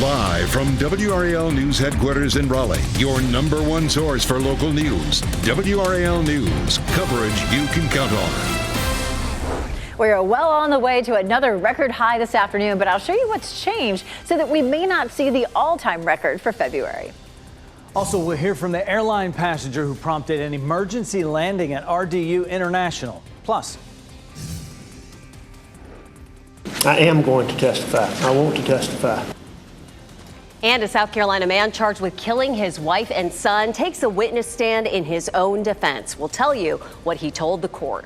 Live from WRAL News Headquarters in Raleigh, your number one source for local news. WRAL News, coverage you can count on. We are well on the way to another record high this afternoon, but I'll show you what's changed so that we may not see the all-time record for February. Also, we'll hear from the airline passenger who prompted an emergency landing at RDU International. Plus, I am going to testify. I want to testify. And a South Carolina man charged with killing his wife and son takes a witness stand in his own defense. We'll tell you what he told the court.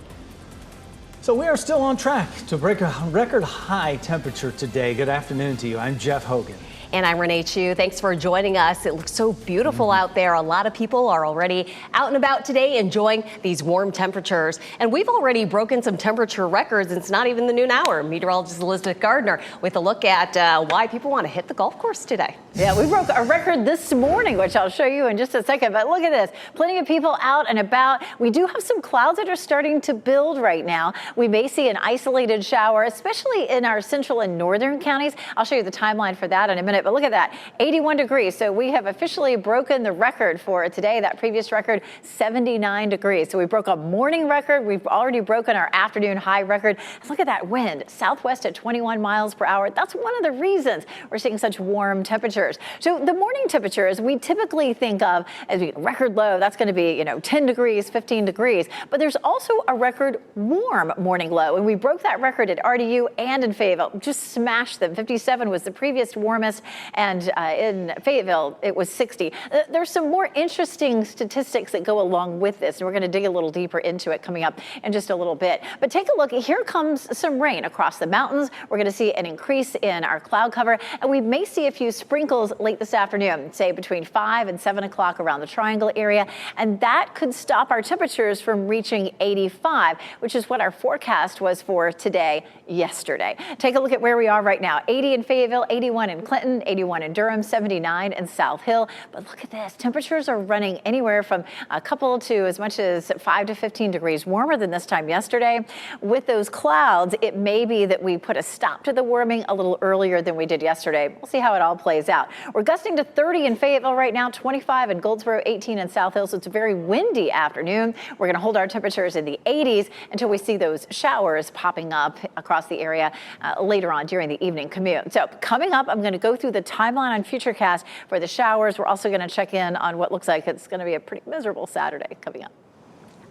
so we are still on track to break a record high temperature today. Good afternoon to you. I'm Jeff Hogan. And I'm Renee Chu. Thanks for joining us. It looks so beautiful out there. A lot of people are already out and about today enjoying these warm temperatures. And we've already broken some temperature records. It's not even the noon hour. Meteorologist Elizabeth Gardner with a look at why people want to hit the golf course today. Yeah, we broke a record this morning, which I'll show you in just a second. But look at this. Plenty of people out and about. We do have some clouds that are starting to build right now. We may see an isolated shower, especially in our central and northern counties. I'll show you the timeline for that in a minute. But look at that, 81 degrees. So we have officially broken the record for today. That previous record, 79 degrees. So we broke a morning record. We've already broken our afternoon high record. And look at that wind, southwest at 21 miles per hour. That's one of the reasons we're seeing such warm temperatures. So the morning temperatures we typically think of as record low. That's going to be, 10 degrees, 15 degrees. But there's also a record warm morning low. And we broke that record at RDU and in Fayetteville. Just smashed them. 57 was the previous warmest. And in Fayetteville, it was 60. There's some more interesting statistics that go along with this, and we're going to dig a little deeper into it coming up in just a little bit. But take a look. Here comes some rain across the mountains. We're going to see an increase in our cloud cover, and we may see a few sprinkles late this afternoon, say between 5 and 7 o'clock around the Triangle area, and that could stop our temperatures from reaching 85, which is what our forecast was for today yesterday. Take a look at where we are right now. 80 in Fayetteville, 81 in Clinton, 81 in Durham, 79 in South Hill. But look at this. Temperatures are running anywhere from a couple to as much as 5 to 15 degrees warmer than this time yesterday. With those clouds, it may be that we put a stop to the warming a little earlier than we did yesterday. We'll see how it all plays out. We're gusting to 30 in Fayetteville right now, 25 in Goldsboro, 18 in South Hill. So it's a very windy afternoon. We're going to hold our temperatures in the 80s until we see those showers popping up across the area later on during the evening commute. So coming up, I'm going to go through the timeline on Futurecast for the showers. We're also going to check in on what looks like it's going to be a pretty miserable Saturday coming up.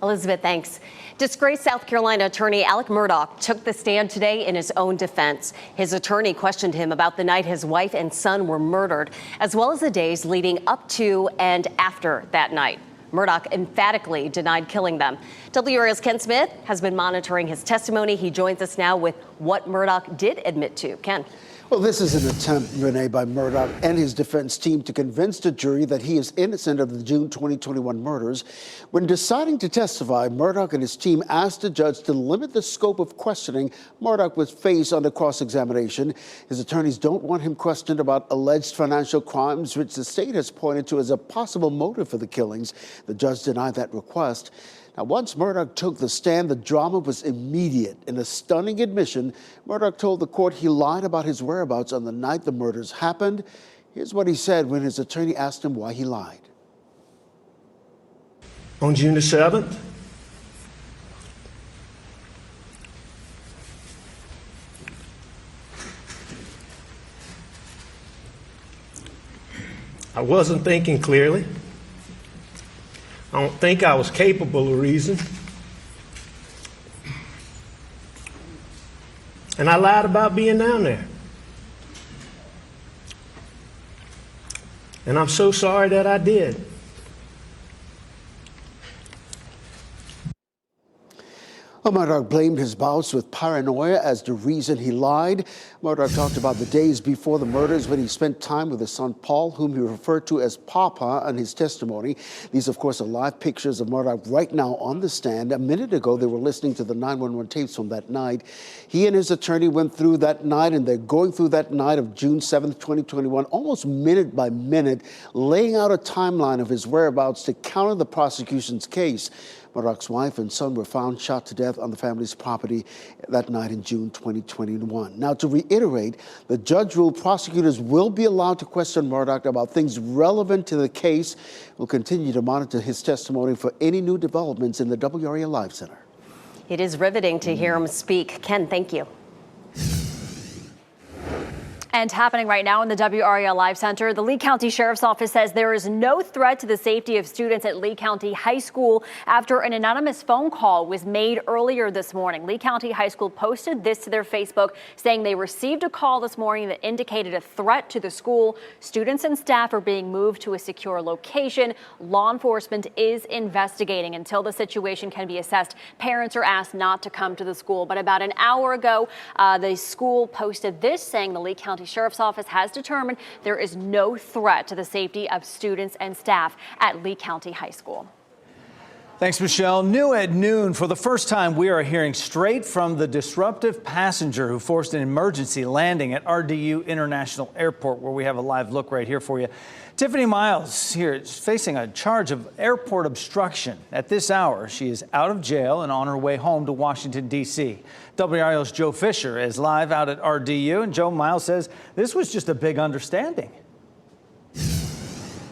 Elizabeth, thanks. Disgraced South Carolina attorney Alec Murdaugh took the stand today in his own defense. His attorney questioned him about the night his wife and son were murdered, as well as the days leading up to and after that night. Murdaugh emphatically denied killing them. WRAL's Ken Smith has been monitoring his testimony. He joins us now with what Murdaugh did admit to. Ken. Well, this is an attempt, Renee, by Murdaugh and his defense team to convince the jury that he is innocent of the June 2021 murders. When deciding to testify, Murdaugh and his team asked the judge to limit the scope of questioning Murdaugh would face under cross-examination. His attorneys don't want him questioned about alleged financial crimes, which the state has pointed to as a possible motive for the killings. The judge denied that request. Now, once Murdaugh took the stand, the drama was immediate. In a stunning admission, Murdaugh told the court he lied about his whereabouts on the night the murders happened. Here's what he said when his attorney asked him why he lied. On June the 7th, I wasn't thinking clearly. I don't think I was capable of reason. And I lied about being down there. And I'm so sorry that I did. Murdaugh blamed his bouts with paranoia as the reason he lied. Murdaugh talked about the days before the murders when he spent time with his son Paul, whom he referred to as Papa in his testimony. These, of course, are live pictures of Murdaugh right now on the stand. A minute ago, they were listening to the 911 tapes from that night. He and his attorney went through that night, and they're going through that night of June 7th, 2021, almost minute by minute, laying out a timeline of his whereabouts to counter the prosecution's case. Murdoch's wife and son were found shot to death on the family's property that night in June 2021. Now, to reiterate, the judge ruled prosecutors will be allowed to question Murdoch about things relevant to the case. We'll continue to monitor his testimony for any new developments in the WRAL Live Center. It is riveting to hear him speak. Ken, thank you. And happening right now in the WRAL Live Center, the Lee County Sheriff's Office says there is no threat to the safety of students at Lee County High School after an anonymous phone call was made earlier this morning. Lee County High School posted this to their Facebook, saying they received a call this morning that indicated a threat to the school. Students and staff are being moved to a secure location. Law enforcement is investigating. Until the situation can be assessed, parents are asked not to come to the school. But about an hour ago, the school posted this, saying the Lee County Sheriff's Office has determined there is no threat to the safety of students and staff at Lee County High School. Thanks, Michelle. New at noon, for the first time, we are hearing straight from the disruptive passenger who forced an emergency landing at RDU International Airport, where we have a live look right here for you. Tiffany Miles here is facing a charge of airport obstruction. At this hour, she is out of jail and on her way home to Washington, D.C. WRAL's Joe Fisher is live out at RDU, and Joe, Miles says this was just a big understanding.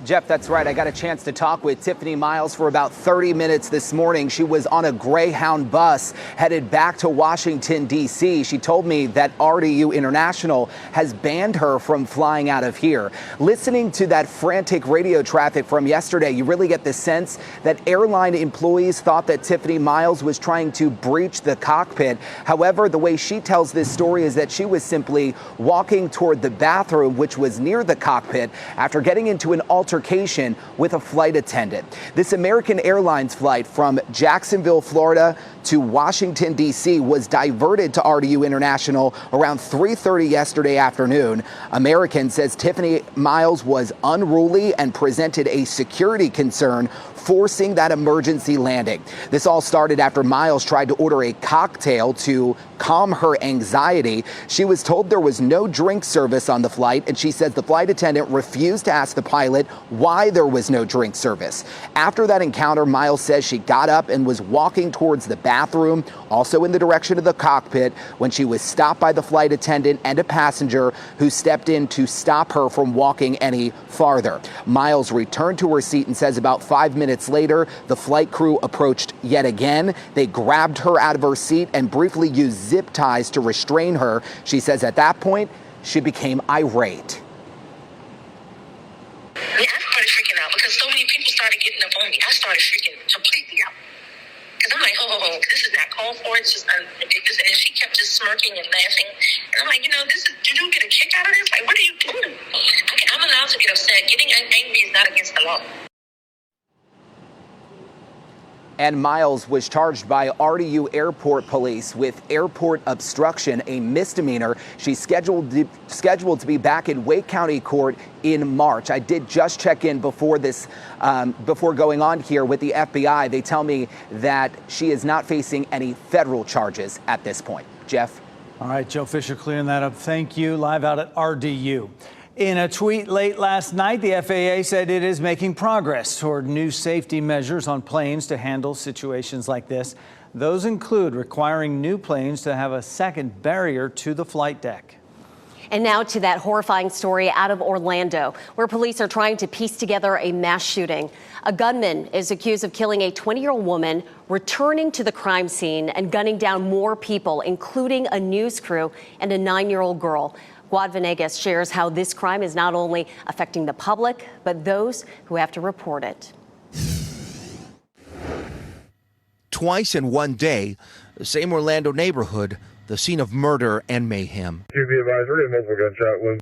Jeff, that's right. I got a chance to talk with Tiffany Miles for about 30 minutes this morning. She was on a Greyhound bus headed back to Washington, D.C. She told me that RDU International has banned her from flying out of here. Listening to that frantic radio traffic from yesterday, you really get the sense that airline employees thought that Tiffany Miles was trying to breach the cockpit. However, the way she tells this story is that she was simply walking toward the bathroom, which was near the cockpit, after getting into an altercation with a flight attendant. This American Airlines flight from Jacksonville, Florida to Washington, D.C. was diverted to RDU International around 3:30 yesterday afternoon. American says Tiffany Miles was unruly and presented a security concern, forcing that emergency landing. This all started after Miles tried to order a cocktail to calm her anxiety. She was told there was no drink service on the flight, and she says the flight attendant refused to ask the pilot why there was no drink service. After that encounter, Miles says she got up and was walking towards the bathroom, also in the direction of the cockpit, when she was stopped by the flight attendant and a passenger who stepped in to stop her from walking any farther. Miles returned to her seat and says about 5 minutes later, the flight crew approached yet again. They grabbed her out of her seat and briefly used zip ties to restrain her. She says at that point, she became irate. I started freaking out because so many people started getting up on me. I started freaking completely out. Because I'm like, oh, this is not called for. It's just ridiculous. And then she kept just smirking and laughing. And I'm like, did you get a kick out of this? Like, what are you doing? I'm allowed to get upset. Getting angry is not against the law. And Miles was charged by RDU Airport Police with airport obstruction, a misdemeanor. She's scheduled to be back in Wake County Court in March. I did just check in before going on here with the FBI. They tell me that she is not facing any federal charges at this point. Jeff? All right, Joe Fisher clearing that up. Thank you. Live out at RDU. In a tweet late last night, the FAA said it is making progress toward new safety measures on planes to handle situations like this. Those include requiring new planes to have a second barrier to the flight deck. And now to that horrifying story out of Orlando, where police are trying to piece together a mass shooting. A gunman is accused of killing a 20-year-old woman, returning to the crime scene and gunning down more people, including a news crew and a 9-year-old girl. Guad Venegas shares how this crime is not only affecting the public, but those who have to report it. Twice in one day, the same Orlando neighborhood, the scene of murder and mayhem.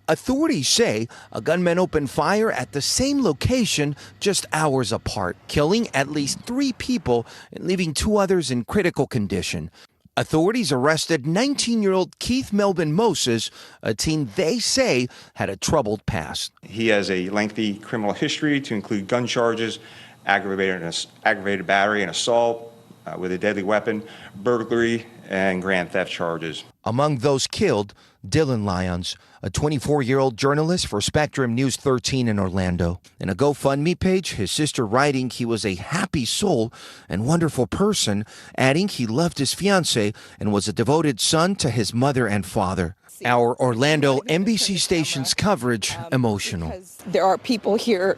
Authorities say a gunman opened fire at the same location just hours apart, killing at least 3 people and leaving 2 others in critical condition. Authorities arrested 19-year-old Keith Melvin Moses, a teen they say had a troubled past. He has a lengthy criminal history to include gun charges, aggravated battery and assault with a deadly weapon, burglary, and grand theft charges. Among those killed, Dylan Lyons, a 24-year-old journalist for Spectrum News 13 in Orlando. In a GoFundMe page, his sister writing he was a happy soul and wonderful person, adding he loved his fiancée and was a devoted son to his mother and father. Our Orlando NBC station's coverage emotional. There are people here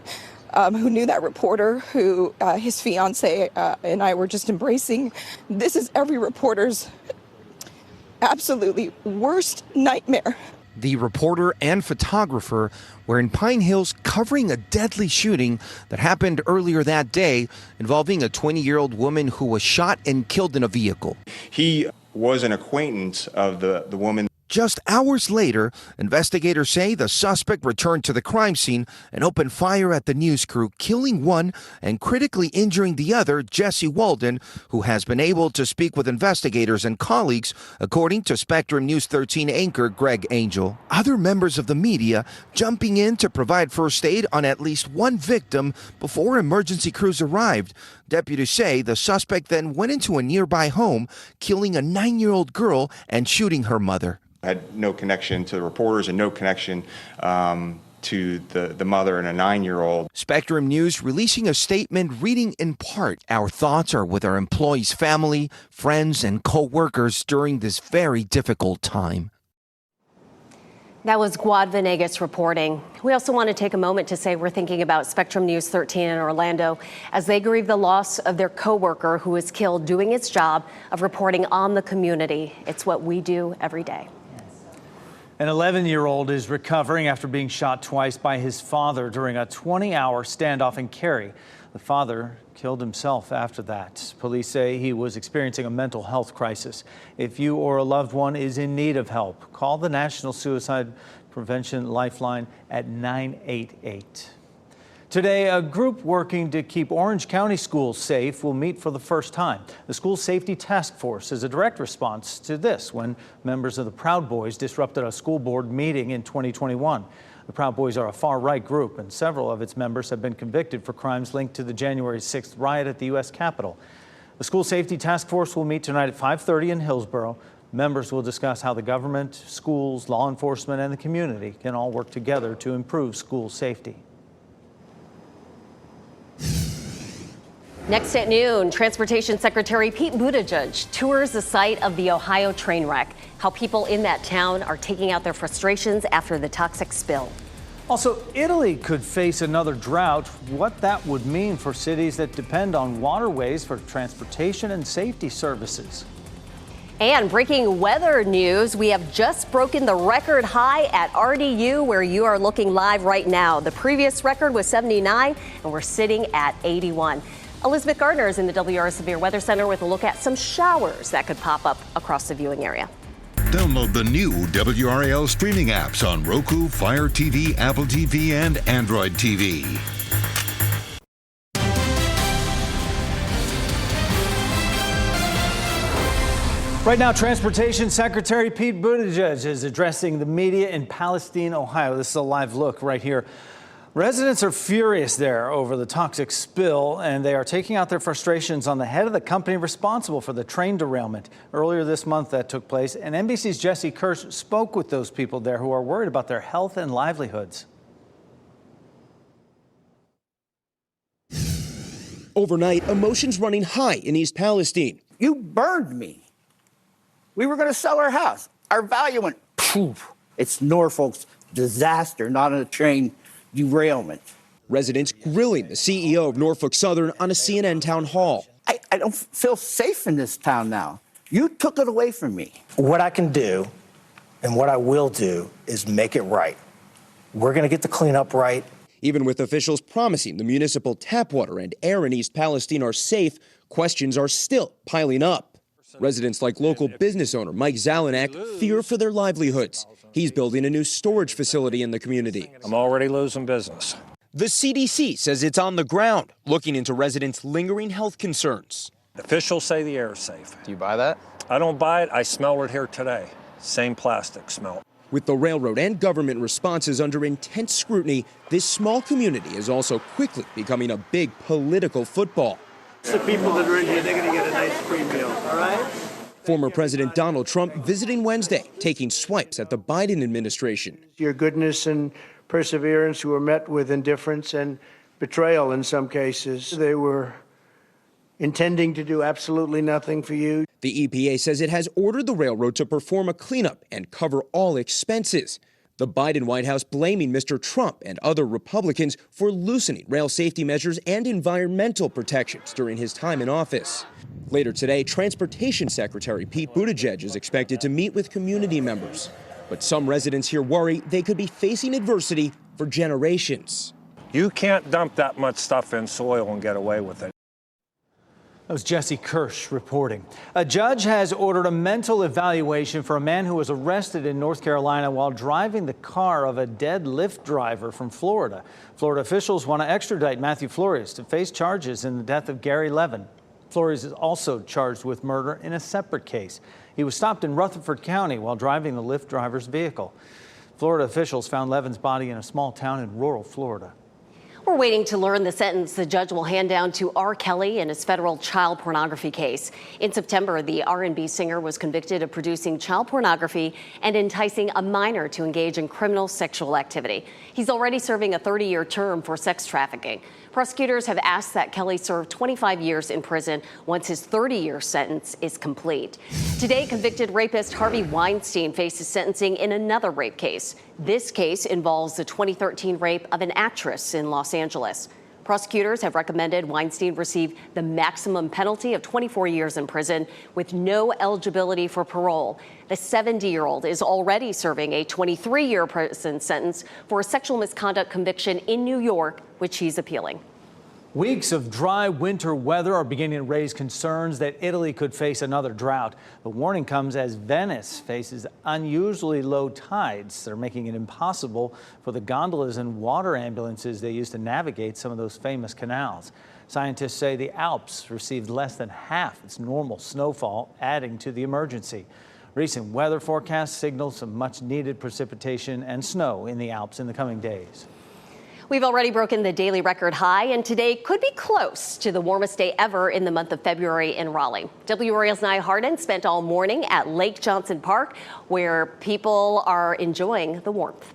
who knew that reporter, who his fiancée and I were just embracing. This is every reporter's absolutely worst nightmare. The reporter and photographer were in Pine Hills covering a deadly shooting that happened earlier that day involving a 20-year-old woman who was shot and killed in a vehicle. He was an acquaintance of the woman. Just hours later, investigators say the suspect returned to the crime scene and opened fire at the news crew, killing one and critically injuring the other, Jesse Walden, who has been able to speak with investigators and colleagues, according to Spectrum News 13 anchor Greg Angel. Other members of the media jumping in to provide first aid on at least one victim before emergency crews arrived. Deputies say the suspect then went into a nearby home, killing a 9-year-old girl and shooting her mother. Had no connection to the reporters and no connection to the mother and a 9-year-old. Spectrum News releasing a statement reading in part, "Our thoughts are with our employees' family, friends, and co-workers during this very difficult time." That was Guad Venegas reporting. We also want to take a moment to say we're thinking about Spectrum News 13 in Orlando as they grieve the loss of their coworker who was killed doing its job of reporting on the community. It's what we do every day. An 11-year-old is recovering after being shot twice by his father during a 20-hour standoff in Cary. The father killed himself after that. Police say he was experiencing a mental health crisis. If you or a loved one is in need of help, call the National Suicide Prevention Lifeline at 988. Today, a group working to keep Orange County schools safe will meet for the first time. The School Safety Task Force is a direct response to this when members of the Proud Boys disrupted a school board meeting in 2021. The Proud Boys are a far-right group, and several of its members have been convicted for crimes linked to the January 6th riot at the U.S. Capitol. The School Safety Task Force will meet tonight at 5:30 in Hillsborough. Members will discuss how the government, schools, law enforcement, and the community can all work together to improve school safety. Next at noon, Transportation Secretary Pete Buttigieg tours the site of the Ohio train wreck, how people in that town are taking out their frustrations after the toxic spill. Also, Italy could face another drought. What that would mean for cities that depend on waterways for transportation and safety services. And breaking weather news, we have just broken the record high at RDU, where you are looking live right now. The previous record was 79, and we're sitting at 81. Elizabeth Gardner is in the WRAL Severe Weather Center with a look at some showers that could pop up across the viewing area. Download the new WRAL streaming apps on Roku, Fire TV, Apple TV, and Android TV. Right now, Transportation Secretary Pete Buttigieg is addressing the media in Palestine, Ohio. This is a live look right here. Residents are furious there over the toxic spill, and they are taking out their frustrations on the head of the company responsible for the train derailment. Earlier this month that took place, and NBC's Jesse Kirsch spoke with those people there who are worried about their health and livelihoods. Overnight, emotions running high in East Palestine. You burned me. We were going to sell our house. Our value went poof. It's Norfolk's disaster, not a train derailment. Residents grilling the CEO of Norfolk Southern on a CNN town hall. I don't feel safe in this town now. You took it away from me. What I can do and what I will do is make it right. We're going to get the cleanup right. Even with officials promising the municipal tap water and air in East Palestine are safe, questions are still piling up. Residents like local business owner Mike Zelenak fear for their livelihoods. He's building a new storage facility in the community. I'm already losing business. The CDC says it's on the ground, looking into residents' lingering health concerns. Officials say the air is safe. Do you buy that? I don't buy it. I smell it here today. Same plastic smell. With the railroad and government responses under intense scrutiny, this small community is also quickly becoming a big political football. The people that are in here, they're going to get a nice free meal, all right? Former President Donald Trump visiting Wednesday, taking swipes at the Biden administration. Your goodness and perseverance were met with indifference and betrayal in some cases. They were intending to do absolutely nothing for you. The EPA says it has ordered the railroad to perform a cleanup and cover all expenses. The Biden White House blaming Mr. Trump and other Republicans for loosening rail safety measures and environmental protections during his time in office. Later today, Transportation Secretary Pete Buttigieg is expected to meet with community members. But some residents here worry they could be facing adversity for generations. You can't dump that much stuff in soil and get away with it. That was Jesse Kirsch reporting. A judge has ordered a mental evaluation for a man who was arrested in North Carolina while driving the car of a dead Lyft driver from Florida. Florida officials want to extradite Matthew Flores to face charges in the death of Gary Levin. Flores is also charged with murder in a separate case. He was stopped in Rutherford County while driving the Lyft driver's vehicle. Florida officials found Levin's body in a small town in rural Florida. We're waiting to learn the sentence the judge will hand down to R. Kelly in his federal child pornography case. In September, the R&B singer was convicted of producing child pornography and enticing a minor to engage in criminal sexual activity. He's already serving a 30-year term for sex trafficking. Prosecutors have asked that Kelly serve 25 years in prison once his 30-year sentence is complete. Today, convicted rapist Harvey Weinstein faces sentencing in another rape case. This case involves the 2013 rape of an actress in Los Angeles. Prosecutors have recommended Weinstein receive the maximum penalty of 24 years in prison with no eligibility for parole. The 70-year-old is already serving a 23-year prison sentence for a sexual misconduct conviction in New York, which he's appealing. Weeks of dry winter weather are beginning to raise concerns that Italy could face another drought. The warning comes as Venice faces unusually low tides that are making it impossible for the gondolas and water ambulances they use to navigate some of those famous canals. Scientists say the Alps received less than half its normal snowfall, adding to the emergency. Recent weather forecasts signal some much needed precipitation and snow in the Alps in the coming days. We've already broken the daily record high, and today could be close to the warmest day ever in the month of February in Raleigh. WRAL's Nia Harden spent all morning at Lake Johnson Park, where people are enjoying the warmth.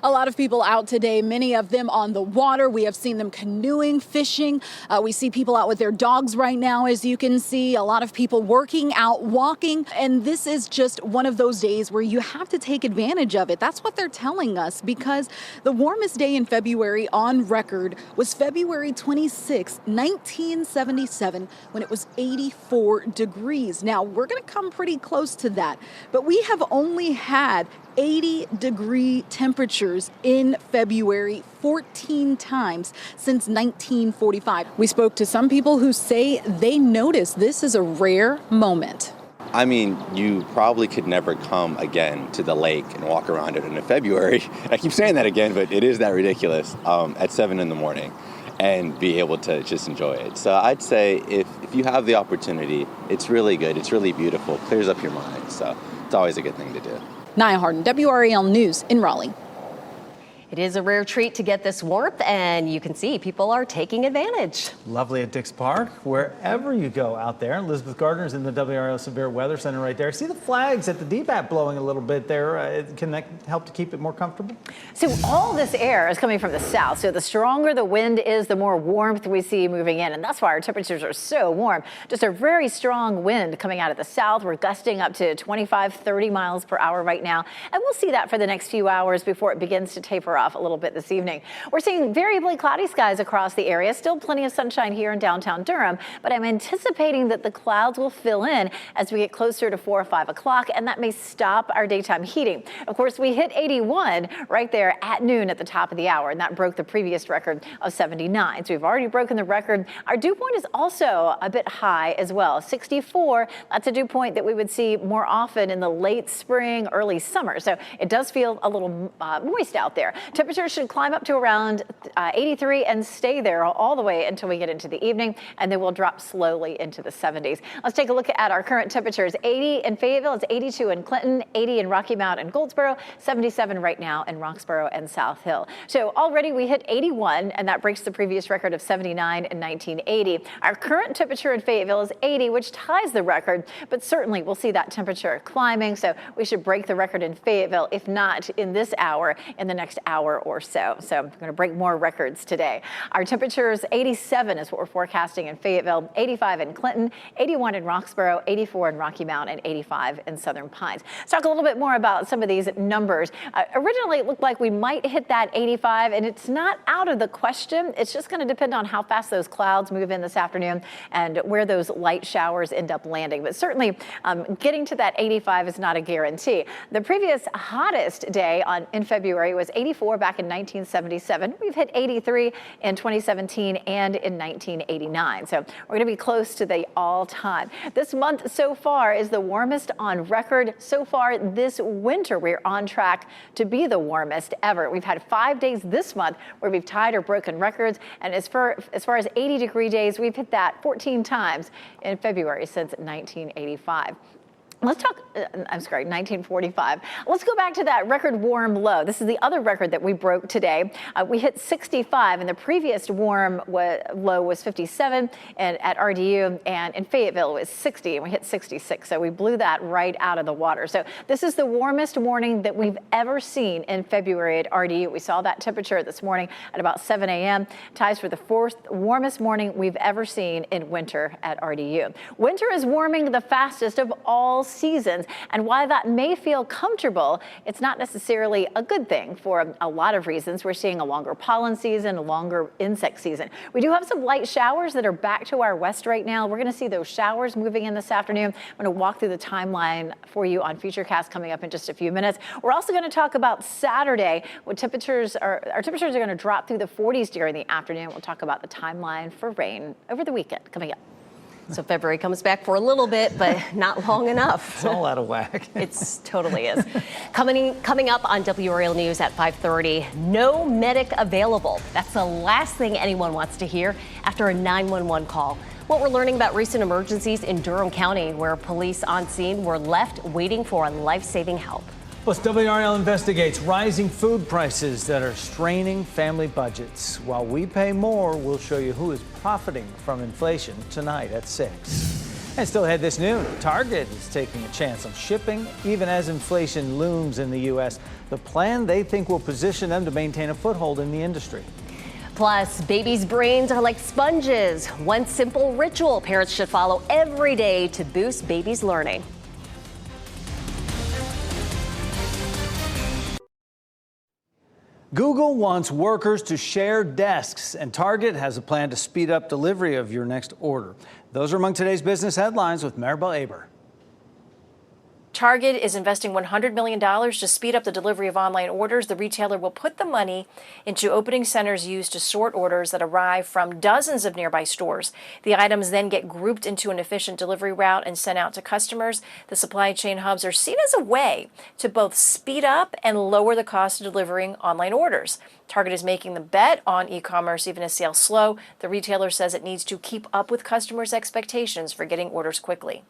A lot of people out today, many of them on the water. We have seen them canoeing, fishing. We see people out with their dogs right now, as you can see. A lot of people working out, walking. And this is just one of those days where you have to take advantage of it. That's what they're telling us, because the warmest day in February on record was February 26, 1977, when it was 84 degrees. Now, we're going to come pretty close to that, but we have only had 80-degree temperatures in February 14 times since 1945. We spoke to some people who say they notice this is a rare moment. I mean, you probably could never come again to the lake and walk around it in February. I keep saying that again, but it is that ridiculous at 7 in the morning and be able to just enjoy it. So I'd say if you have the opportunity, it's really good. It's really beautiful. Clears up your mind. So it's always a good thing to do. Nia Harden, WRAL News in Raleigh. It is a rare treat to get this warmth, and you can see people are taking advantage. Lovely at Dix Park, wherever you go out there. Elizabeth Gardner's in the WRAL Severe Weather Center right there. See the flags at the DBAP blowing a little bit there. Can that help to keep it more comfortable? So all this air is coming from the south. So the stronger the wind is, the more warmth we see moving in. And that's why our temperatures are so warm. Just a very strong wind coming out of the south. We're gusting up to 25, 30 miles per hour right now. And we'll see that for the next few hours before it begins to taper off a little bit this evening. We're seeing variably cloudy skies across the area. Still plenty of sunshine here in downtown Durham, but I'm anticipating that the clouds will fill in as we get closer to 4 or 5 o'clock, and that may stop our daytime heating. Of course, we hit 81 right there at noon at the top of the hour, and that broke the previous record of 79. So we've already broken the record. Our dew point is also a bit high as well. 64, that's a dew point that we would see more often in the late spring, early summer. So it does feel a little moist out there. Temperatures should climb up to around 83 and stay there all the way until we get into the evening, and then we'll drop slowly into the 70s. Let's take a look at our current temperatures. 80 in Fayetteville, it's 82 in Clinton, 80 in Rocky Mount and Goldsboro, 77 right now in Roxborough and South Hill. So already we hit 81, and that breaks the previous record of 79 in 1980. Our current temperature in Fayetteville is 80, which ties the record, but certainly we'll see that temperature climbing, so we should break the record in Fayetteville, if not in this hour, in the next hour or so. So we're going to break more records today. Our temperature is 87 is what we're forecasting in Fayetteville, 85 in Clinton, 81 in Roxborough, 84 in Rocky Mount, and 85 in Southern Pines. Let's talk a little bit more about some of these numbers. Originally, it looked like we might hit that 85, and it's not out of the question. It's just going to depend on how fast those clouds move in this afternoon and where those light showers end up landing. But certainly, getting to that 85 is not a guarantee. The previous hottest day in February was 84 back in 1977. We've hit 83 in 2017 and in 1989. So we're going to be close to the all-time. This month so far is the warmest on record. So far this winter, we're on track to be the warmest ever. We've had 5 days this month where we've tied or broken records. And as far as 80-degree days, we've hit that 14 times in February since 1985. Let's talk, 1945. Let's go back to that record warm low. This is the other record that we broke today. We hit 65, and the previous warm low was 57 at RDU, and in Fayetteville it was 60, and we hit 66. So we blew that right out of the water. So this is the warmest morning that we've ever seen in February at RDU. We saw that temperature this morning at about 7 a.m. Ties for the fourth warmest morning we've ever seen in winter at RDU. Winter is warming the fastest of all seasons, and while that may feel comfortable, it's not necessarily a good thing for a lot of reasons. We're seeing a longer pollen season, a longer insect season. We do have some light showers that are back to our west right now. We're going to see those showers moving in this afternoon. I'm going to walk through the timeline for you on Futurecast coming up in just a few minutes. We're also going to talk about Saturday, when our temperatures are going to drop through the 40s during the afternoon. We'll talk about the timeline for rain over the weekend coming up. So February comes back for a little bit, but not long enough. It's all out of whack. It totally is. Coming up on WRAL News at 5:30, no medic available. That's the last thing anyone wants to hear after a 911 call. What we're learning about recent emergencies in Durham County, where police on scene were left waiting for life-saving help. Plus, WRAL investigates rising food prices that are straining family budgets. While we pay more, we'll show you who is profiting from inflation tonight at 6. And still ahead this noon, Target is taking a chance on shipping, even as inflation looms in the U.S. The plan they think will position them to maintain a foothold in the industry. Plus, babies' brains are like sponges. One simple ritual parents should follow every day to boost babies' learning. Google wants workers to share desks, and Target has a plan to speed up delivery of your next order. Those are among today's business headlines with Maribel Aber. Target is investing $100 million to speed up the delivery of online orders. The retailer will put the money into opening centers used to sort orders that arrive from dozens of nearby stores. The items then get grouped into an efficient delivery route and sent out to customers. The supply chain hubs are seen as a way to both speed up and lower the cost of delivering online orders. Target is making the bet on e-commerce even as sales slow. The retailer says it needs to keep up with customers' expectations for getting orders quickly.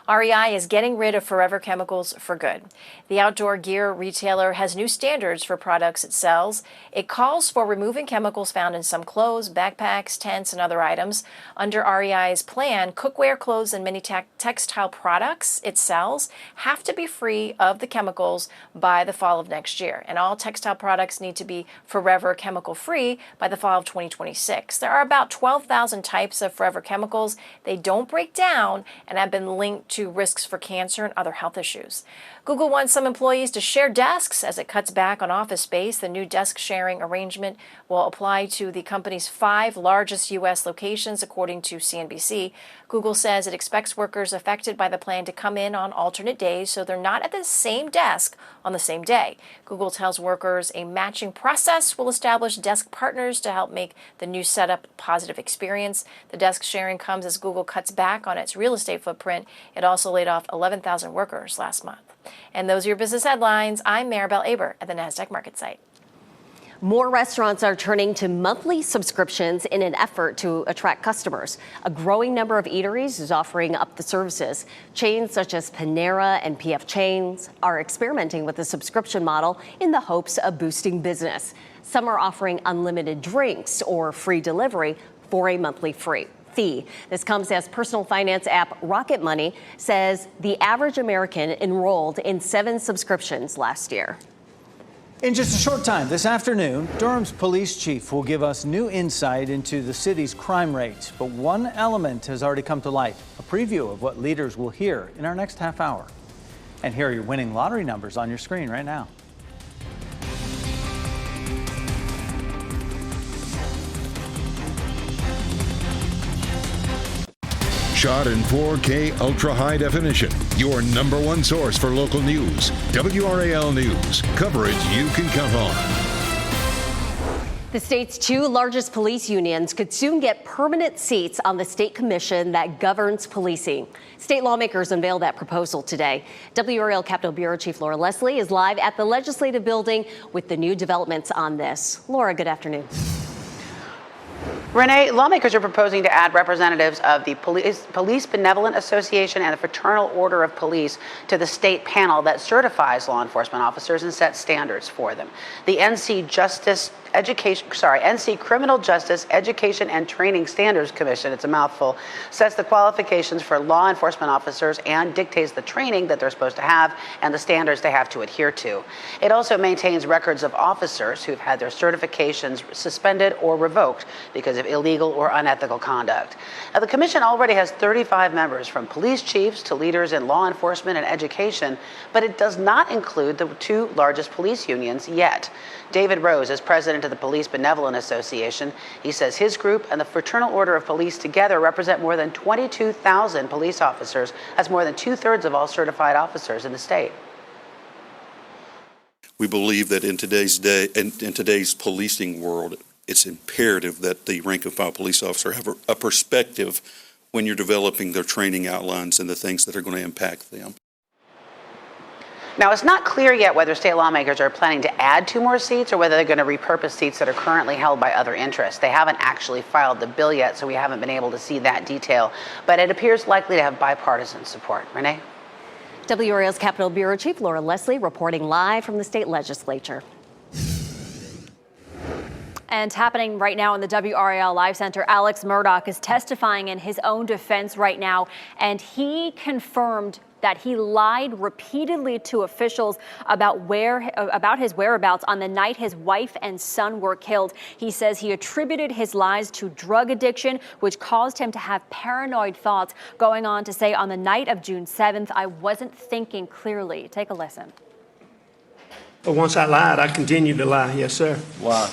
REI is getting rid of forever chemicals for good. The outdoor gear retailer has new standards for products it sells. It calls for removing chemicals found in some clothes, backpacks, tents, and other items. Under REI's plan, cookware, clothes, and many textile products it sells have to be free of the chemicals by the fall of next year. And all textile products need to be forever chemical-free by the fall of 2026. There are about 12,000 types of forever chemicals. They don't break down and have been linked to risks for cancer and other health issues. Google wants some employees to share desks as it cuts back on office space. The new desk sharing arrangement will apply to the company's 5 largest U.S. locations, according to CNBC. Google says it expects workers affected by the plan to come in on alternate days so they're not at the same desk on the same day. Google tells workers a matching process will establish desk partners to help make the new setup a positive experience. The desk sharing comes as Google cuts back on its real estate footprint. It also laid off 11,000 workers last month. And those are your business headlines. I'm Maribel Aber at the NASDAQ Market Site. More restaurants are turning to monthly subscriptions in an effort to attract customers. A growing number of eateries is offering up the services. Chains such as Panera and PF Chains are experimenting with the subscription model in the hopes of boosting business. Some are offering unlimited drinks or free delivery for a monthly fee. This comes as personal finance app Rocket Money says the average American enrolled in 7 subscriptions last year. In just a short time this afternoon, Durham's police chief will give us new insight into the city's crime rate. But one element has already come to light, a preview of what leaders will hear in our next half hour. And here are your winning lottery numbers on your screen right now. Shot in 4K ultra high definition. Your number one source for local news. WRAL News. Coverage you can count on. The state's 2 largest police unions could soon get permanent seats on the state commission that governs policing. State lawmakers unveiled that proposal today. WRAL Capitol Bureau Chief Laura Leslie is live at the Legislative Building with the new developments on this. Laura, good afternoon. Renee, lawmakers are proposing to add representatives of the Police Benevolent Association and the Fraternal Order of Police to the state panel that certifies law enforcement officers and sets standards for them. The NC Criminal Justice Education and Training Standards Commission, it's a mouthful, sets the qualifications for law enforcement officers and dictates the training that they're supposed to have and the standards they have to adhere to. It also maintains records of officers who've had their certifications suspended or revoked because of illegal or unethical conduct. Now, the commission already has 35 members, from police chiefs to leaders in law enforcement and education, but it does not include the 2 largest police unions yet. David Rose is president of the Police Benevolent Association. He says his group and the Fraternal Order of Police together represent more than 22,000 police officers. That's more than 2/3 of all certified officers in the state. We believe that in today's day, in today's policing world, it's imperative that the rank and file police officer have a perspective when you're developing their training outlines and the things that are going to impact them. Now, it's not clear yet whether state lawmakers are planning to add 2 more seats or whether they're going to repurpose seats that are currently held by other interests. They haven't actually filed the bill yet, so we haven't been able to see that detail. But it appears likely to have bipartisan support. Renee? WRAL's Capitol Bureau Chief Laura Leslie reporting live from the state legislature. And happening right now in the WRAL Live Center, Alex Murdaugh is testifying in his own defense right now, and he confirmed that he lied repeatedly to officials about his whereabouts on the night his wife and son were killed. He says he attributed his lies to drug addiction, which caused him to have paranoid thoughts, going on to say on the night of June 7th, I wasn't thinking clearly. Take a listen. But once I lied, I continued to lie. Yes, sir. Why?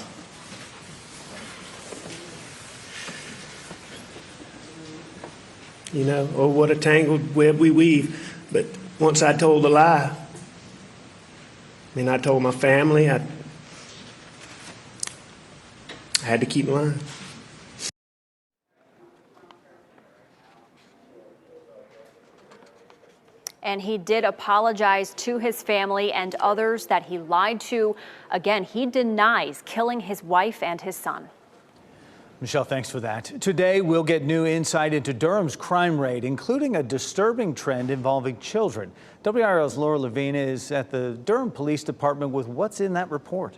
You know, oh, what a tangled web we weave. But once I told a lie, I told my family, I had to keep lying. And he did apologize to his family and others that he lied to. Again, he denies killing his wife and his son. Michelle, thanks for that. Today, we'll get new insight into Durham's crime rate, including a disturbing trend involving children. WRAL's Laura Levine is at the Durham Police Department with what's in that report.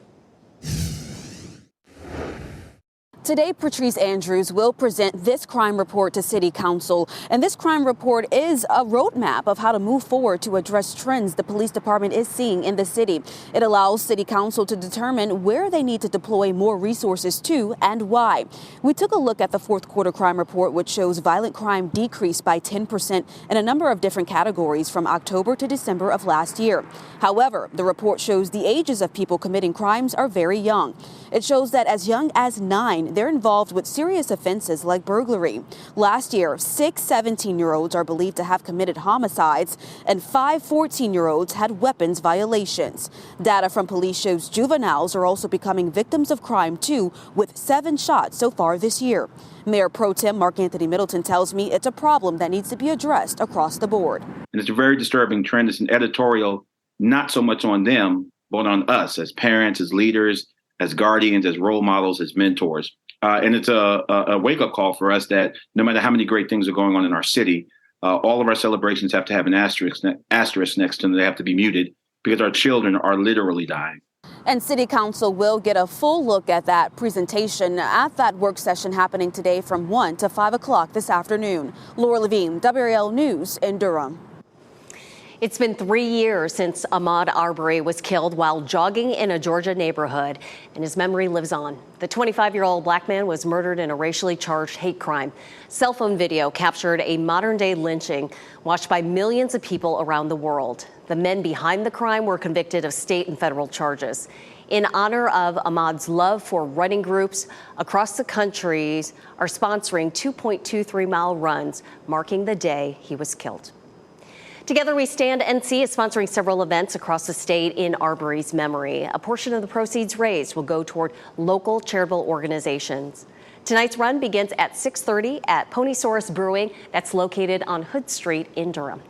Today, Patrice Andrews will present this crime report to City Council. And this crime report is a roadmap of how to move forward to address trends the police department is seeing in the city. It allows City Council to determine where they need to deploy more resources to and why. We took a look at the fourth quarter crime report, which shows violent crime decreased by 10% in a number of different categories from October to December of last year. However, the report shows the ages of people committing crimes are very young. It shows that as young as 9, they're involved with serious offenses like burglary. Last year, 6 17-year-olds are believed to have committed homicides, and 5 14-year-olds had weapons violations. Data from police shows juveniles are also becoming victims of crime too, with 7 shots so far this year. Mayor Pro Tem Mark Anthony Middleton tells me it's a problem that needs to be addressed across the board. And it's a very disturbing trend. It's an editorial, not so much on them, but on us as parents, as leaders, as guardians, as role models, as mentors. And it's a wake-up call for us that no matter how many great things are going on in our city, all of our celebrations have to have an asterisk next to them. They have to be muted because our children are literally dying. And City Council will get a full look at that presentation at that work session happening today from 1 to 5 o'clock this afternoon. Laura Levine, WRAL News in Durham. It's been 3 years since Ahmaud Arbery was killed while jogging in a Georgia neighborhood, and his memory lives on. The 25-year-old black man was murdered in a racially charged hate crime. Cell phone video captured a modern-day lynching watched by millions of people around the world. The men behind the crime were convicted of state and federal charges. In honor of Ahmaud's love for running, groups across the country are sponsoring 2.23-mile runs, marking the day he was killed. Together We Stand NC is sponsoring several events across the state in Arbery's memory. A portion of the proceeds raised will go toward local charitable organizations. Tonight's run begins at 6:30 at Ponysaurus Brewing. That's located on Hood Street in Durham.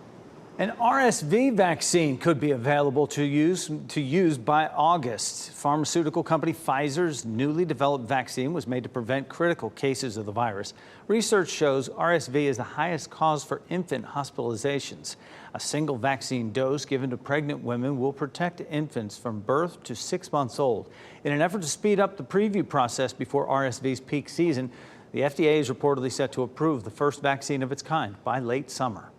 An RSV vaccine could be available to use by August. Pharmaceutical company Pfizer's newly developed vaccine was made to prevent critical cases of the virus. Research shows RSV is the highest cause for infant hospitalizations. A single vaccine dose given to pregnant women will protect infants from birth to 6 months old. In an effort to speed up the preview process before RSV's peak season, the FDA is reportedly set to approve the first vaccine of its kind by late summer.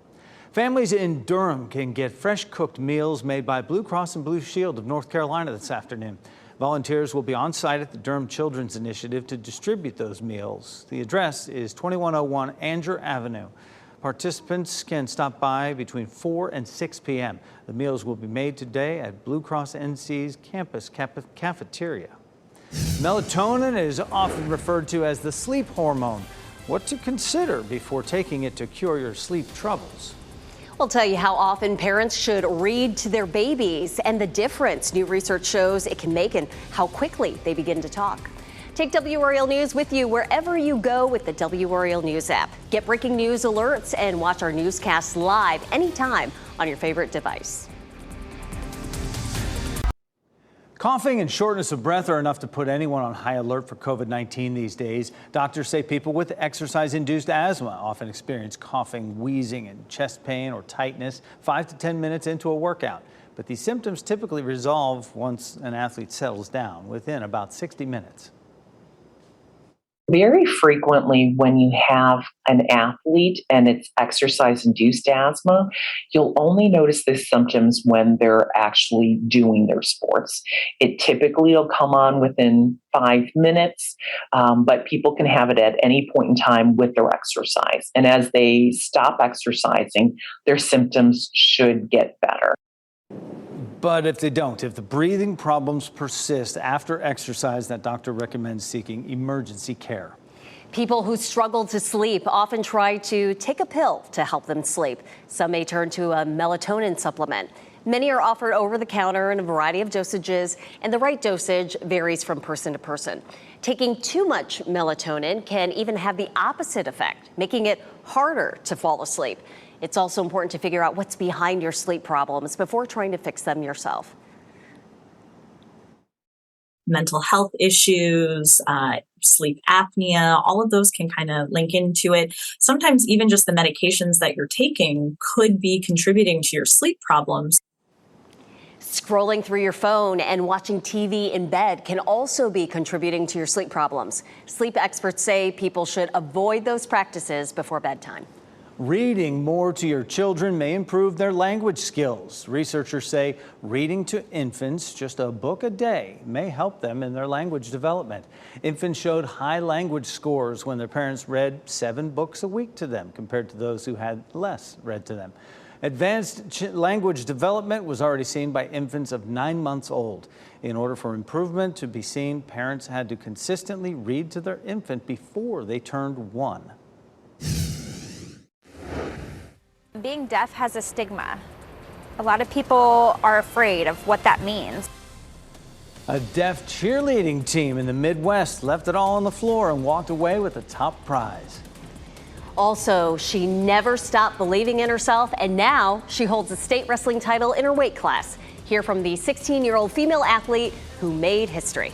Families in Durham can get fresh cooked meals made by Blue Cross and Blue Shield of North Carolina this afternoon. Volunteers will be on site at the Durham Children's Initiative to distribute those meals. The address is 2101 Anger Avenue. Participants can stop by between 4 and 6 p.m. The meals will be made today at Blue Cross NC's campus cafeteria. Melatonin is often referred to as the sleep hormone. What to consider before taking it to cure your sleep troubles? We'll tell you how often parents should read to their babies and the difference new research shows it can make and how quickly they begin to talk. Take WRAL News with you wherever you go with the WRAL News app. Get breaking news alerts and watch our newscasts live anytime on your favorite device. Coughing and shortness of breath are enough to put anyone on high alert for COVID-19 these days. Doctors say people with exercise-induced asthma often experience coughing, wheezing, and chest pain or tightness 5 to 10 minutes into a workout. But these symptoms typically resolve once an athlete settles down within about 60 minutes. Very frequently when you have an athlete and it's exercise-induced asthma, you'll only notice the symptoms when they're actually doing their sports. It typically will come on within 5 minutes, but people can have it at any point in time with their exercise. And as they stop exercising, their symptoms should get better. But if they don't, if the breathing problems persist after exercise, that doctor recommends seeking emergency care. People who struggle to sleep often try to take a pill to help them sleep. Some may turn to a melatonin supplement. Many are offered over the counter in a variety of dosages, and the right dosage varies from person to person. Taking too much melatonin can even have the opposite effect, making it harder to fall asleep. It's also important to figure out what's behind your sleep problems before trying to fix them yourself. Mental health issues, sleep apnea, all of those can kind of link into it. Sometimes even just the medications that you're taking could be contributing to your sleep problems. Scrolling through your phone and watching TV in bed can also be contributing to your sleep problems. Sleep experts say people should avoid those practices before bedtime. Reading more to your children may improve their language skills. Researchers say reading to infants just a book a day may help them in their language development. Infants showed high language scores when their parents read 7 books a week to them compared to those who had less read to them. Advanced language development was already seen by infants of 9 months old. In order for improvement to be seen, parents had to consistently read to their infant before they turned 1. Being deaf has a stigma. A lot of people are afraid of what that means. A deaf cheerleading team in the Midwest left it all on the floor and walked away with the top prize. Also, she never stopped believing in herself, and now she holds a state wrestling title in her weight class. Hear from the 16-year-old female athlete who made history.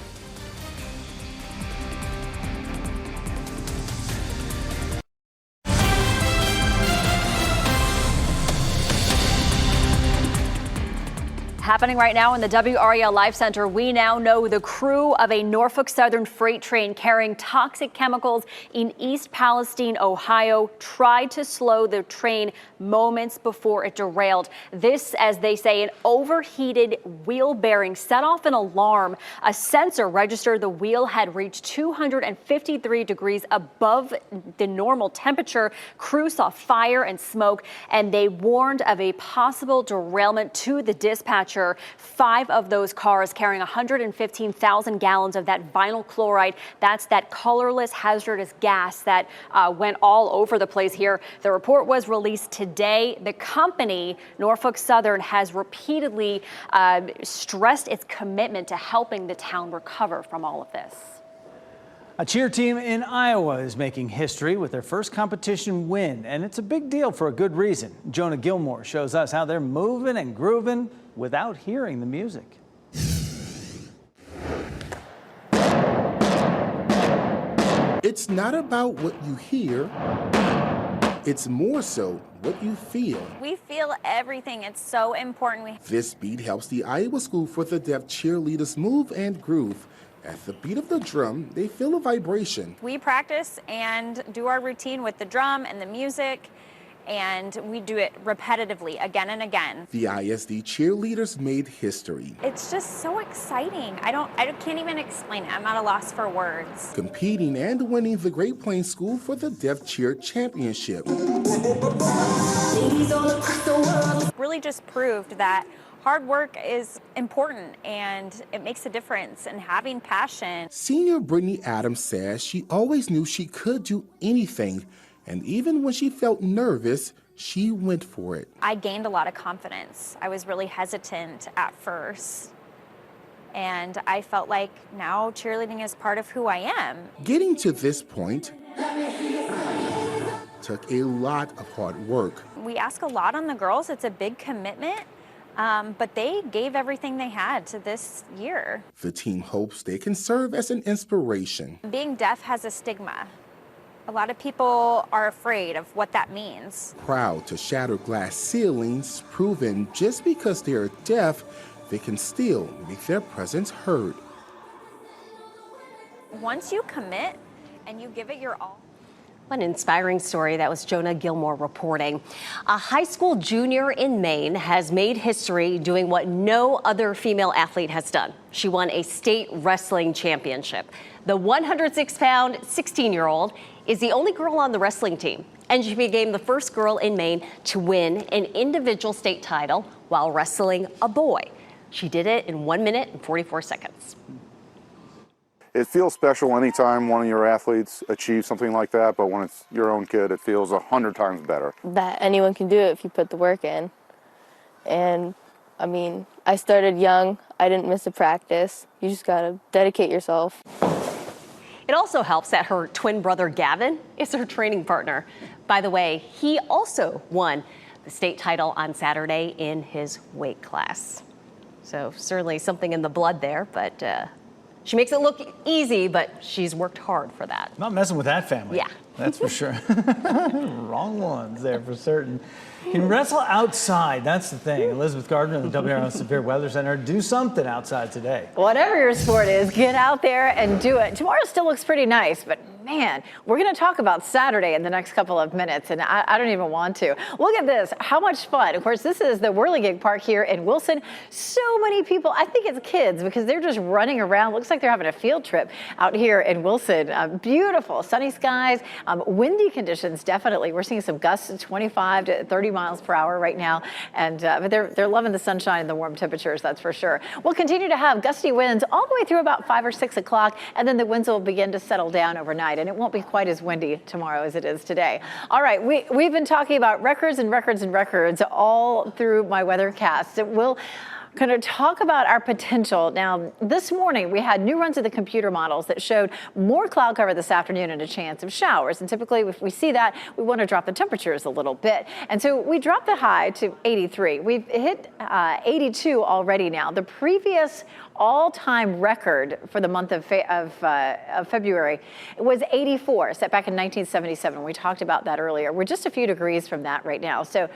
Happening right now in the WRAL Live Center, we now know the crew of a Norfolk Southern freight train carrying toxic chemicals in East Palestine, Ohio, tried to slow the train moments before it derailed. This, as they say, an overheated wheel bearing set off an alarm. A sensor registered the wheel had reached 253 degrees above the normal temperature. Crew saw fire and smoke, and they warned of a possible derailment to the dispatcher. 5 of those cars carrying 115,000 gallons of that vinyl chloride. That's that colorless hazardous gas that went all over the place here. The report was released today. The company, Norfolk Southern, has repeatedly stressed its commitment to helping the town recover from all of this. A cheer team in Iowa is making history with their first competition win, and it's a big deal for a good reason. Jonah Gilmore shows us how they're moving and grooving without hearing the music. It's not about what you hear, it's more so what you feel. We feel everything. It's so important. This beat helps the Iowa School for the Deaf cheerleaders move and groove. At the beat of the drum, they feel a vibration. We practice and do our routine with the drum and the music, and we do it repetitively again and again. The ISD cheerleaders made history. It's just so exciting. I can't even explain it. I'm at a loss for words. Competing and winning the Great Plains School for the Deaf Cheer Championship. Really just proved that hard work is important and it makes a difference, and having passion. Senior Brittany Adams says she always knew she could do anything, and even when she felt nervous, she went for it. I gained a lot of confidence. I was really hesitant at first, and I felt like now cheerleading is part of who I am. Getting to this point took a lot of hard work. We ask a lot on the girls. It's a big commitment. But they gave everything they had to this year. The team hopes they can serve as an inspiration. Being deaf has a stigma. A lot of people are afraid of what that means. Proud to shatter glass ceilings, proving just because they are deaf, they can still make their presence heard. Once you commit and you give it your all. What an inspiring story. That was Jonah Gilmore reporting. A high school junior in Maine has made history doing what no other female athlete has done. She won a state wrestling championship. The 106-pound, 16-year-old is the only girl on the wrestling team, and she became the first girl in Maine to win an individual state title while wrestling a boy. She did it in 1 minute and 44 seconds. It feels special anytime one of your athletes achieves something like that, but when it's your own kid, it feels 100 times better. That anyone can do it if you put the work in. And I mean, I started young. I didn't miss a practice. You just gotta dedicate yourself. It also helps that her twin brother Gavin is her training partner. By the way, he also won the state title on Saturday in his weight class. So certainly something in the blood there, but she makes it look easy, but she's worked hard for that. Not messing with that family. Yeah. That's for sure. Wrong ones there for certain. Can wrestle outside. That's the thing. Elizabeth Gardner of the WRAL Severe Weather Center. Do something outside today. Whatever your sport is, get out there and do it. Tomorrow still looks pretty nice, but man, we're going to talk about Saturday in the next couple of minutes, and I don't even want to. Look at this. How much fun. Of course, this is the Whirligig Park here in Wilson. So many people. I think it's kids because they're just running around. Looks like they're having a field trip out here in Wilson. Beautiful sunny skies, windy conditions, definitely. We're seeing some gusts of 25 to 30 miles per hour right now, and but they're loving the sunshine and the warm temperatures, that's for sure. We'll continue to have gusty winds all the way through about 5 or 6 o'clock, and then the winds will begin to settle down overnight, and it won't be quite as windy tomorrow as it is today. All right, we've been talking about records and records and records all through my weathercast. We'll going to talk about our potential. Now, this morning we had new runs of the computer models that showed more cloud cover this afternoon and a chance of showers. And typically, if we see that, we want to drop the temperatures a little bit. And so we dropped the high to 83. We've hit 82 already now. The previous all-time record for the month of February was 84, set back in 1977. We talked about that earlier. We're just a few degrees from that right now. So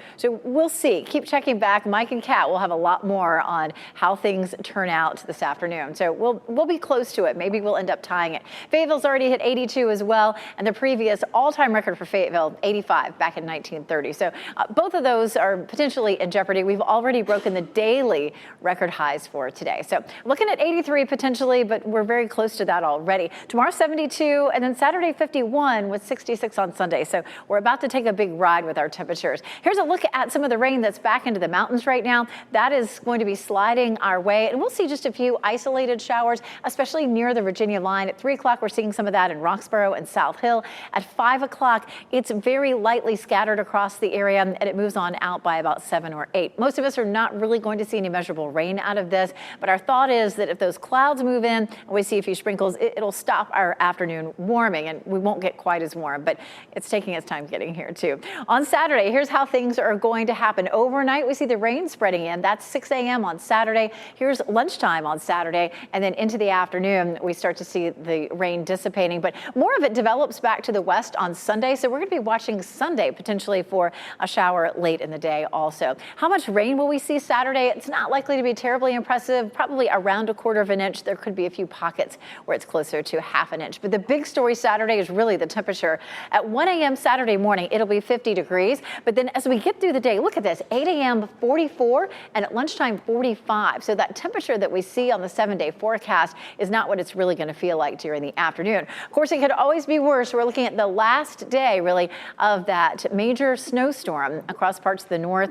we'll see. Keep checking back. Mike and Kat will have a lot more on how things turn out this afternoon. So we'll be close to it. Maybe we'll end up tying it. Fayetteville's already hit 82 as well, and the previous all-time record for Fayetteville, 85 back in 1930. So both of those are potentially in jeopardy. We've already broken the daily record highs for today. So looking at 83 potentially, but we're very close to that already. Tomorrow 72, and then Saturday 51 with 66 on Sunday. So we're about to take a big ride with our temperatures. Here's a look at some of the rain that's back into the mountains right now. That is going to be sliding our way, and we'll see just a few isolated showers, especially near the Virginia line. At 3 o'clock, we're seeing some of that in Roxborough and South Hill. At 5 o'clock, it's very lightly scattered across the area, and it moves on out by about 7 or 8. Most of us are not really going to see any measurable rain out of this, but our thought is that if those clouds move in and we see a few sprinkles, it'll stop our afternoon warming, and we won't get quite as warm, but it's taking its time getting here too. On Saturday, here's how things are going to happen. Overnight, we see the rain spreading in. That's 6 a.m. on Saturday. Here's lunchtime on Saturday, and then into the afternoon, we start to see the rain dissipating, but more of it develops back to the west on Sunday, so we're going to be watching Sunday potentially for a shower late in the day also. How much rain will we see Saturday? It's not likely to be terribly impressive, probably around 1/4 of an inch. There could be a few pockets where it's closer to 1/2 an inch, but the big story Saturday is really the temperature. At 1 a.m. Saturday morning, it'll be 50 degrees, but then as we get through the day, look at this, 8 a.m. 44, and at lunchtime 45. So that temperature that we see on the 7-day forecast is not what it's really going to feel like during the afternoon. Of course, it could always be worse. We're looking at the last day, really, of that major snowstorm across parts of the north.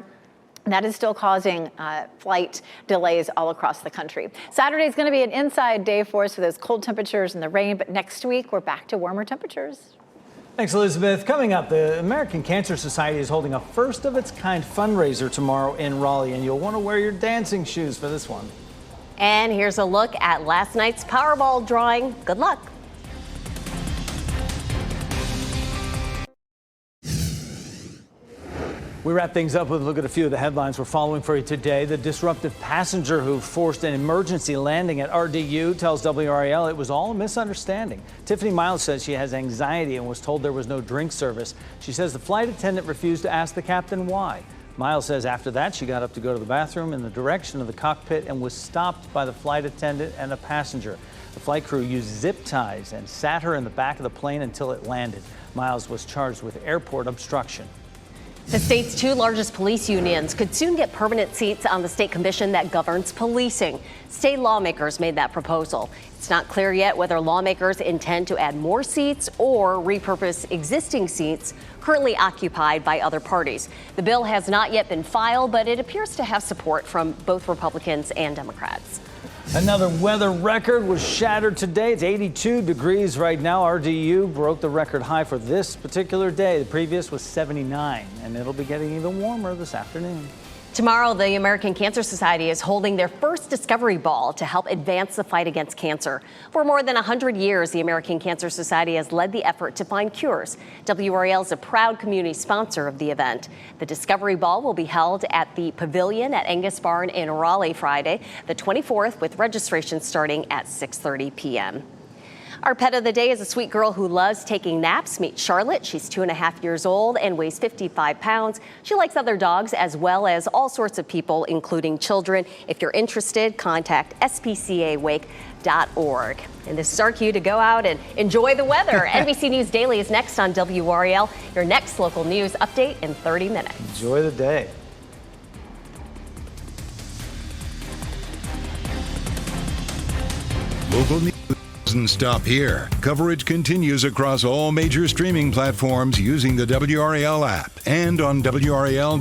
That is still causing flight delays all across the country. Saturday is going to be an inside day for us for those cold temperatures and the rain, but next week we're back to warmer temperatures. Thanks, Elizabeth. Coming up, the American Cancer Society is holding a first-of-its-kind fundraiser tomorrow in Raleigh, and you'll want to wear your dancing shoes for this one. And here's a look at last night's Powerball drawing. Good luck. We wrap things up with a look at a few of the headlines we're following for you today. The disruptive passenger who forced an emergency landing at RDU tells WRAL it was all a misunderstanding. Tiffany Miles says she has anxiety and was told there was no drink service. She says the flight attendant refused to ask the captain why. Miles says after that she got up to go to the bathroom in the direction of the cockpit and was stopped by the flight attendant and a passenger. The flight crew used zip ties and sat her in the back of the plane until it landed. Miles was charged with airport obstruction. The state's 2 largest police unions could soon get permanent seats on the state commission that governs policing. State lawmakers made that proposal. It's not clear yet whether lawmakers intend to add more seats or repurpose existing seats currently occupied by other parties. The bill has not yet been filed, but it appears to have support from both Republicans and Democrats. Another weather record was shattered today. It's 82 degrees right now. RDU broke the record high for this particular day. The previous was 79, and it'll be getting even warmer this afternoon. Tomorrow, the American Cancer Society is holding their first Discovery Ball to help advance the fight against cancer. For more than 100 years, the American Cancer Society has led the effort to find cures. WRAL is a proud community sponsor of the event. The Discovery Ball will be held at the Pavilion at Angus Barn in Raleigh Friday, the 24th, with registration starting at 6:30 p.m. Our pet of the day is a sweet girl who loves taking naps. Meet Charlotte. She's 2.5 years old and weighs 55 pounds. She likes other dogs as well as all sorts of people, including children. If you're interested, contact spcawake.org. And this is our cue to go out and enjoy the weather. NBC News Daily is next on WRAL. Your next local news update in 30 minutes. Enjoy the day. Local news doesn't stop here. Coverage continues across all major streaming platforms using the WRAL app and on WRAL.